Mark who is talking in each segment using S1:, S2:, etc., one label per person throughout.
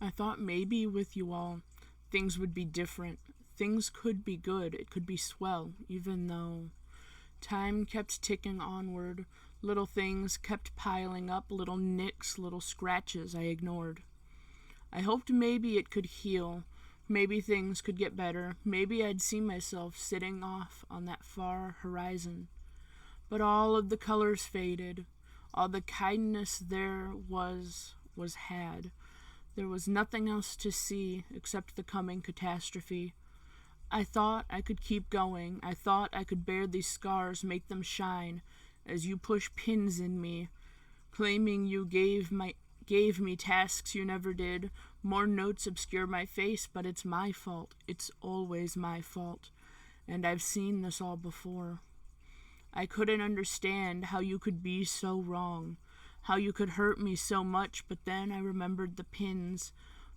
S1: I thought maybe with you all, things would be different. Things could be good, it could be swell, even though time kept ticking onward. Little things kept piling up, little nicks, little scratches I ignored. I hoped maybe it could heal. Maybe things could get better. Maybe I'd see myself sitting off on that far horizon. But all of the colors faded. All the kindness there was had. There was nothing else to see except the coming catastrophe. I thought I could keep going. I thought I could bear these scars, make them shine, as you push pins in me, claiming you gave me tasks you never did. More notes obscure my face, but it's my fault. It's always my fault. And I've seen this all before. I couldn't understand how you could be so wrong, how you could hurt me so much, but then I remembered the pins,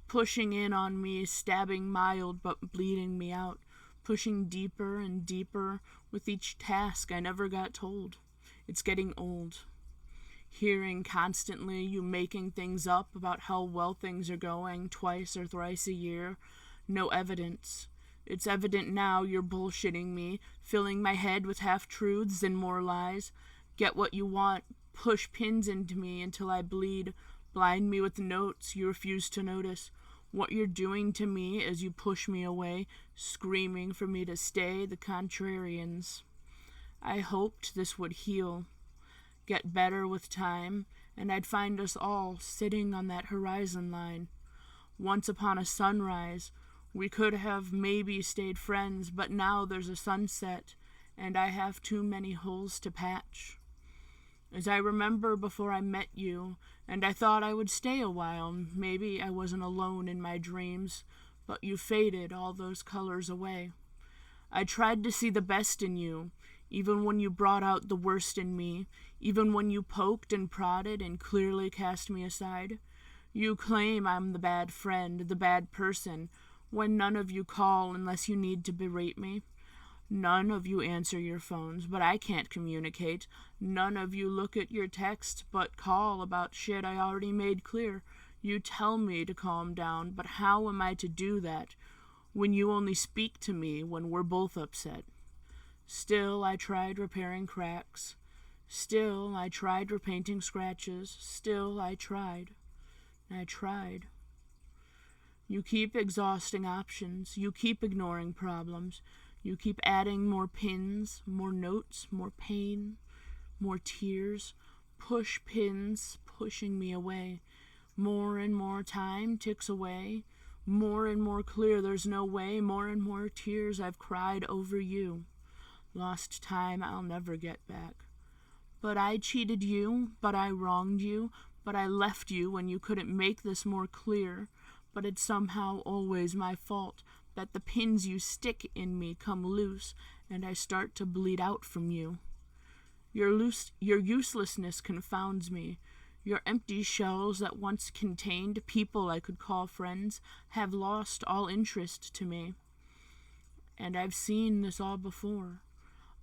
S1: pushing in on me, stabbing mild but bleeding me out, pushing deeper and deeper with each task I never got told. It's getting old. Hearing constantly you making things up about how well things are going twice or thrice a year, no evidence. It's evident now you're bullshitting me, filling my head with half-truths and more lies. Get what you want, push pins into me until I bleed, blind me with notes you refuse to notice. What you're doing to me as you push me away, screaming for me to stay, the contrarians. I hoped this would heal, get better with time, and I'd find us all sitting on that horizon line. Once upon a sunrise, we could have maybe stayed friends, but now there's a sunset, and I have too many holes to patch. As I remember before I met you, and I thought I would stay a while, maybe I wasn't alone in my dreams, but you faded all those colors away. I tried to see the best in you, even when you brought out the worst in me, even when you poked and prodded and clearly cast me aside. You claim I'm the bad friend, the bad person, when none of you call unless you need to berate me. None of you answer your phones, but I can't communicate. None of you look at your text, but call about shit I already made clear. You tell me to calm down, but how am I to do that when you only speak to me when we're both upset? Still, I tried repairing cracks. Still, I tried repainting scratches. Still, I tried. I tried. You keep exhausting options. You keep ignoring problems. You keep adding more pins, more notes, more pain, more tears. Push pins, pushing me away. More and more time ticks away. More and more clear there's no way. More and more tears I've cried over you. Lost time I'll never get back. But I cheated you, but I wronged you, but I left you when you couldn't make this more clear. But it's somehow always my fault that the pins you stick in me come loose and I start to bleed out from you. Your uselessness confounds me. Your empty shells that once contained people I could call friends have lost all interest to me. And I've seen this all before.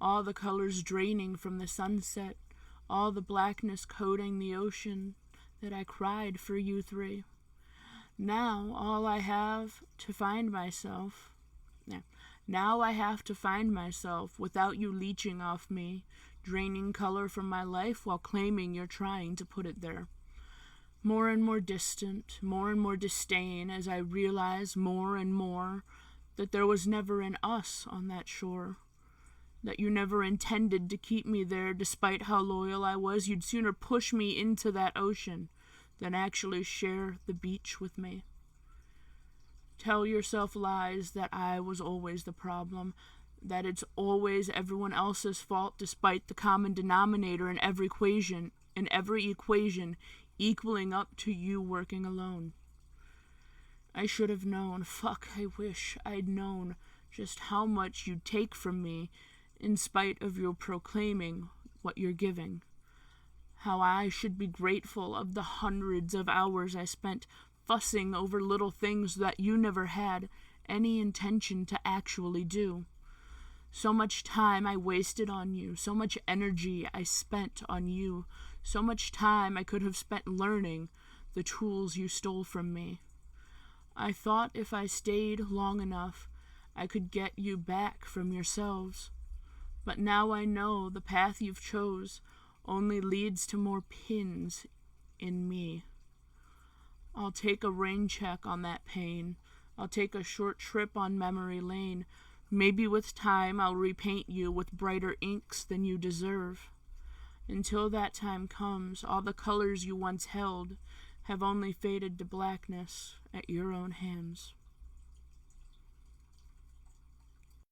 S1: All the colors draining from the sunset, all the blackness coating the ocean that I cried for you three. Now I have to find myself without you leeching off me, draining color from my life while claiming you're trying to put it there. More and more distant, more and more disdain as I realize more and more that there was never an us on that shore. That you never intended to keep me there despite how loyal I was. You'd sooner push me into that ocean than actually share the beach with me. Tell yourself lies that I was always the problem, that it's always everyone else's fault despite the common denominator in every equation equaling up to you working alone. I should have known, I wish I'd known just how much you'd take from me in spite of your proclaiming what you're giving. How I should be grateful of the hundreds of hours I spent fussing over little things that you never had any intention to actually do. So much time I wasted on you, so much energy I spent on you, so much time I could have spent learning the tools you stole from me. I thought if I stayed long enough, I could get you back from yourselves. But now I know the path you've chose only leads to more pins in me. I'll take a rain check on that pain. I'll take a short trip on memory lane. Maybe with time I'll repaint you with brighter inks than you deserve. Until that time comes, all the colors you once held have only faded to blackness at your own hands.